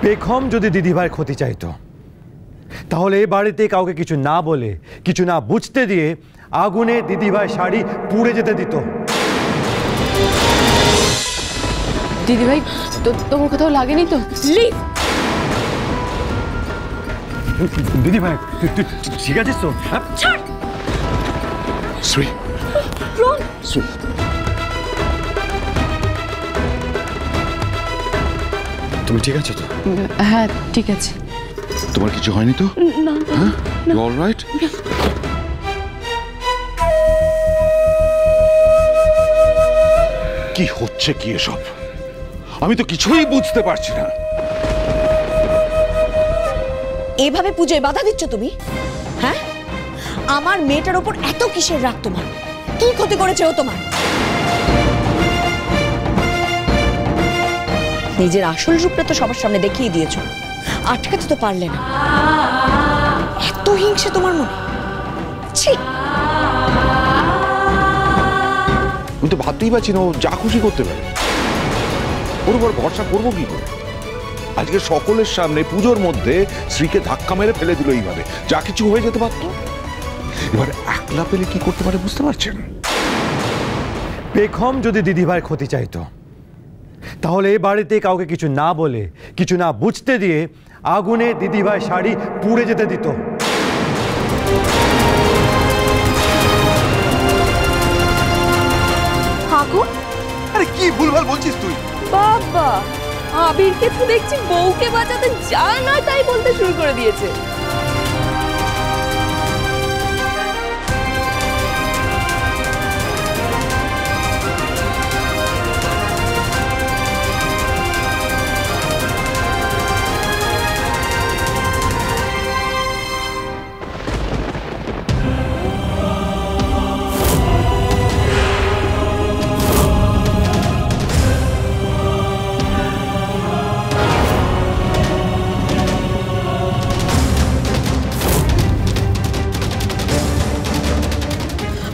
বেগম যদি দিদিভাইয়ের ক্ষতি চাইতো তাহলে এই বাড়িতে কাউকে কিছু না বলে, কিছু না বুঝতে দিয়ে আগুনে দিদিভাই শাড়ি পুড়ে যেতে দিত। দিদিভাই তোমার কোথাও লাগেনি তো? দিদিভাই তুই ঠিক আছিস তো? শ্রী, শ্রী, তুমি ঠিক আছো তো? হ্যাঁ ঠিক আছে। তোমার কিছু হয়নি তো? না। হ্যাঁ, ইউ অল রাইট? কি হচ্ছে কি এসব? আমি তো কিছুই বুঝতে পারছি না। এভাবে পূজায় বাধা দিচ্ছ তুমি? হ্যাঁ, আমার মেয়েটার উপর এত কিসের রাগ তোমার? কি ক্ষতি করেছে ও তোমার? নিজের আসল রূপটা তো সবার সামনে দেখিয়ে দিয়েছ, আটকাতে তো পারলে না। এত হিংসে তোমার মনে? ছি! আমি তো ভাবতেই পারছি না ও যা খুশি করতে পারে। ওর উপর ভরসা করবো কি করে? আজকে সকলের সামনে পুজোর মধ্যে শ্রীকে ধাক্কা মেরে ফেলে দিল এইভাবে, যা কিছু হয়ে যেতে পারতো। এবার একলা পেলে কি করতে পারে বুঝতে পারছেন? বেগম যদি দিদিভাইয়ের ক্ষতি চাইতো তাহলে এই বাড়িতে কাউকে কিছু না বলে, কিছু না বুঝতে দিয়ে আগুনে দিদিভাই শাড়ি পুড়ে যেতে দিত। আগুন? আরে কি ভুলভাল বলছিস তুই? বাবা, আবিরকে তো দেখছি বউকে বাঁচাতে যা না তাই বলতে শুরু করে দিয়েছে।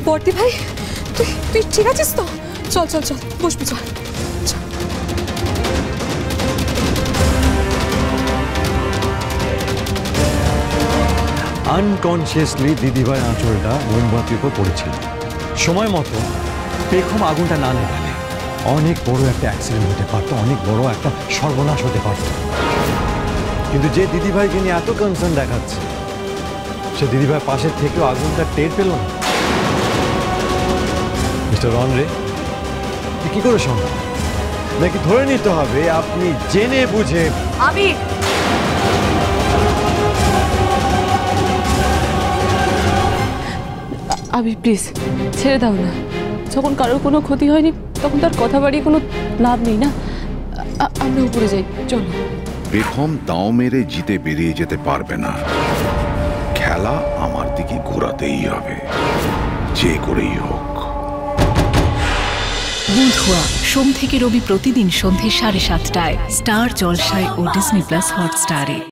বর্দি ভাই, তুই ঠিক আছিস তো? চল চল চল, বসবি, চল। আনকনসিয়াসলি দিদিভাই আঁচলটা মোমবাতির উপর পড়েছিল। সময় মতো বেগম আগুনটা না নেভালে অনেক বড় একটা অ্যাক্সিডেন্ট হতে পারতো, অনেক বড় একটা সর্বনাশ হতে পারত। কিন্তু যে দিদিভাইকে নিয়ে এত কনসার্ন দেখাচ্ছে, সে দিদিভাই পাশের থেকেও আগুনটা টের পেল না। মিস্টার রন রে, কি করে সম্ভব? নাকি ধরে নিতে হবে আপনি জেনে বুঝে? আবির, আবির প্লিজ ছেড়ে দাও না। যখন কারোর কোনো ক্ষতি হয়নি তখন তার কথা বাড়িয়ে কোনো লাভ নেই না। আমরা উপরে যাই, চলো। বেগম দাও মেরে জিতে বেরিয়ে যেতে পারবে না। খেলা আমার দিকে ঘোরাতেই হবে, যে করেই হোক। বুধুয়া সোম থেকে রবি প্রতিদিন সন্ধ্যে 7:30টায় স্টার জলসায় ও ডিজনি প্লাস হটস্টারে।